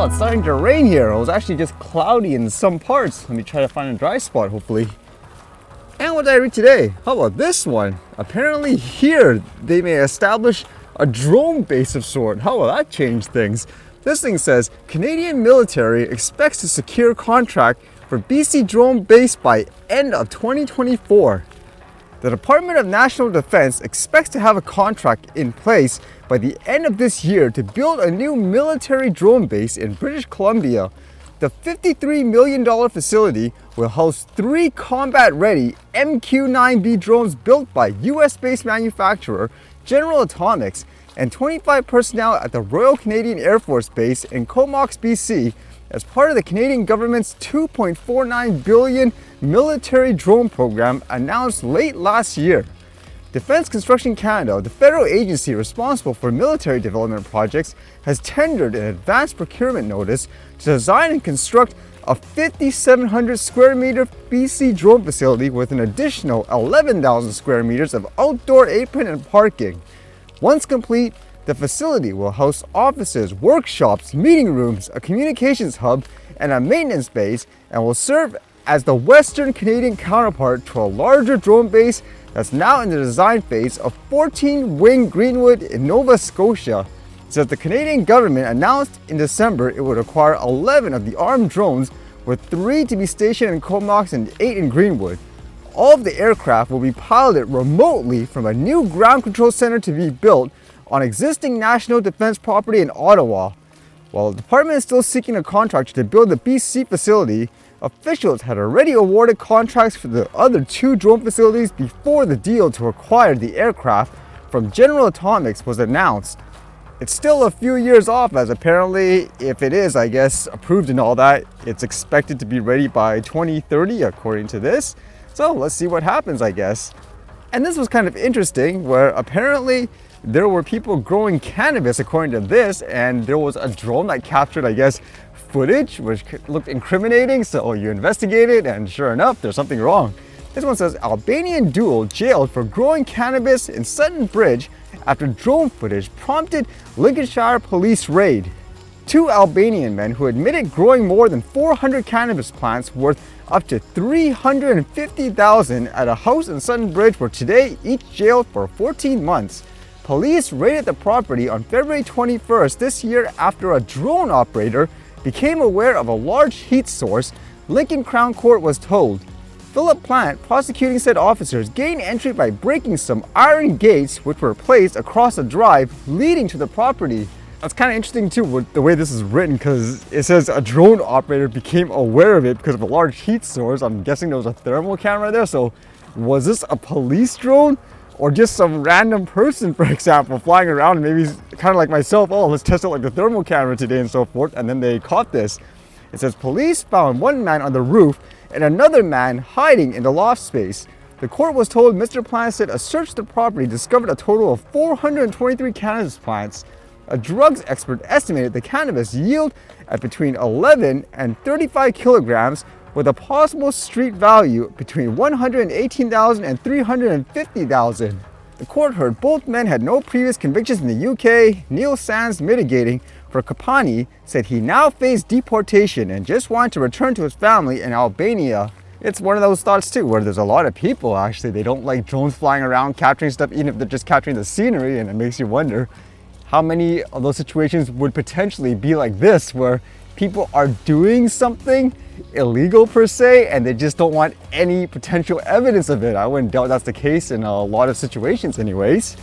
Well, it's starting to rain here. It was actually just cloudy in some parts. Let me try to find a dry spot, hopefully. And what did I read today? How about this one? Apparently here, they may establish a drone base of sort. How will that change things? This thing says, Canadian military expects to secure contract for BC drone base by end of 2024. The Department of National Defense expects to have a contract in place by the end of this year to build a new military drone base in British Columbia. The $53 million facility will house 3 combat-ready MQ-9B drones built by US-based manufacturer General Atomics and 25 personnel at the Royal Canadian Air Force Base in Comox, BC, as part of the Canadian government's $2.49 billion military drone program announced late last year. Defence Construction Canada, the federal agency responsible for military development projects, has tendered an advanced procurement notice to design and construct a 5,700 square meter BC drone facility with an additional 11,000 square meters of outdoor apron and parking. Once complete, the facility will house offices, workshops, meeting rooms, a communications hub, and a maintenance base, and will serve as the Western Canadian counterpart to a larger drone base that's now in the design phase of 14 Wing Greenwood in Nova Scotia. It says the Canadian government announced in December it would acquire 11 of the armed drones, with 3 to be stationed in Comox and 8 in Greenwood. All of the aircraft will be piloted remotely from a new ground control center to be built on existing national defense property in Ottawa. While the department is still seeking a contractor to build the BC facility, officials had already awarded contracts for the other 2 drone facilities before the deal to acquire the aircraft from General Atomics was announced. It's still a few years off, as apparently, if it is, I guess, approved and all that, it's expected to be ready by 2030 according to this. So let's see what happens, I guess. And this was kind of interesting, where apparently there were people growing cannabis according to this, and there was a drone that captured, I guess, footage which looked incriminating, so you investigate it, and sure enough, there's something wrong. This one says, Albanian duo jailed for growing cannabis in Sutton Bridge after drone footage prompted Lincolnshire police raid. 2 Albanian men who admitted growing more than 400 cannabis plants worth up to $350,000 at a house in Sutton Bridge were today each jailed for 14 months. Police raided the property on February 21st this year after a drone operator became aware of a large heat source, Lincoln Crown Court was told. Philip Plant, prosecuting said officers, gained entry by breaking some iron gates which were placed across a drive leading to the property. That's kind of interesting too, with the way this is written, because it says a drone operator became aware of it because of a large heat source. I'm guessing there was a thermal camera there, so was this a police drone? Or just some random person, for example, flying around, and maybe kind of like myself, oh, let's test out like the thermal camera today and so forth, and then they caught this. It says police found 1 man on the roof and another man hiding in the loft space. The court was told Mr. Plant said a search of the property discovered a total of 423 cannabis plants. A drugs expert estimated the cannabis yield at between 11 and 35 kilograms, with a possible street value between $118,000 and $350,000. The court heard both men had no previous convictions in the UK. Neil Sands, mitigating for Kapani, said he now faced deportation and just wanted to return to his family in Albania. It's one of those thoughts too, where there's a lot of people actually, they don't like drones flying around capturing stuff, even if they're just capturing the scenery, and it makes you wonder how many of those situations would potentially be like this, where people are doing something illegal per se, and they just don't want any potential evidence of it. I wouldn't doubt that's the case in a lot of situations anyways.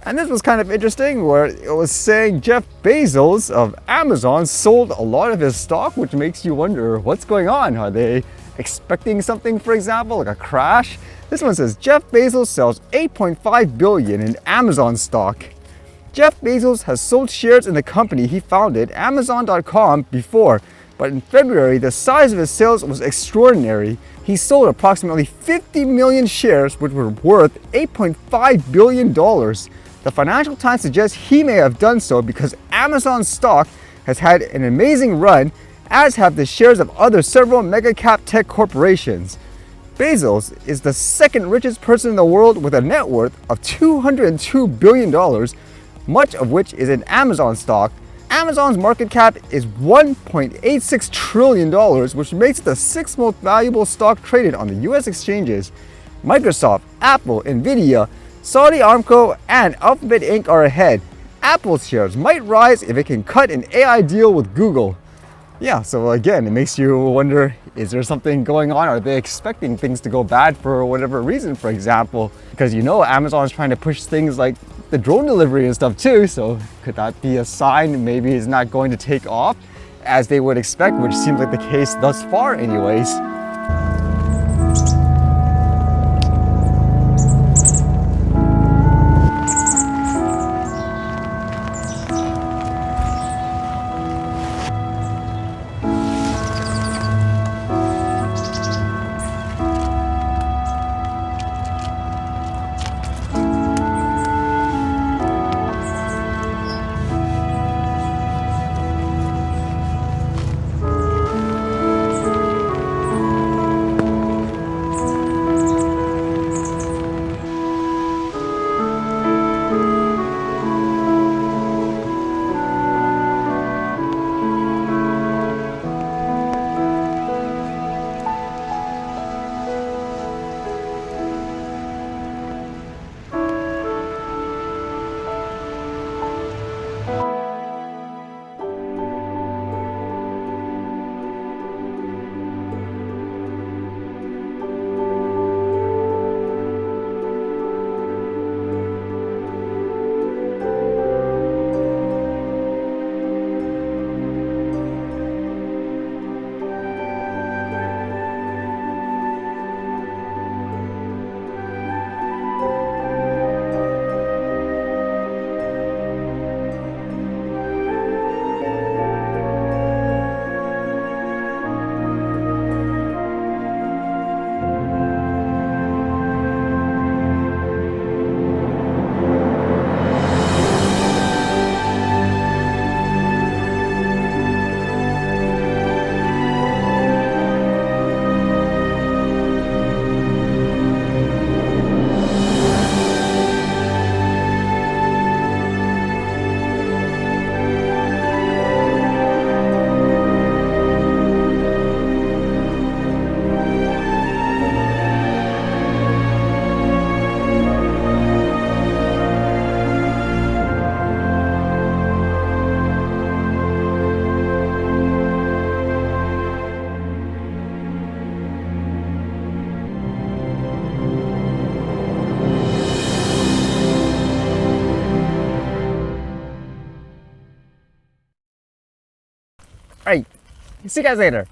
And this was kind of interesting, where it was saying Jeff Bezos of Amazon sold a lot of his stock, which makes you wonder what's going on. Are they expecting something, for example, like a crash? This one says Jeff Bezos sells $8.5 billion in Amazon stock. Jeff Bezos has sold shares in the company he founded, Amazon.com, before, but in February, the size of his sales was extraordinary. He sold approximately 50 million shares, which were worth $8.5 billion. The Financial Times suggests he may have done so because Amazon stock has had an amazing run, as have the shares of other several mega-cap tech corporations. Bezos is the second richest person in the world with a net worth of $202 billion, much of which is in Amazon stock. Amazon's market cap is $1.86 trillion, which makes it the sixth most valuable stock traded on the US exchanges. Microsoft, Apple, Nvidia, Saudi Aramco, and Alphabet Inc. are ahead. Apple's shares might rise if it can cut an AI deal with Google. Yeah, so again, it makes you wonder, is there something going on? Are they expecting things to go bad for whatever reason, for example? Because you know Amazon's trying to push things like the drone delivery and stuff too, so could that be a sign maybe it's not going to take off as they would expect, which seems like the case thus far anyways. All right, see you guys later.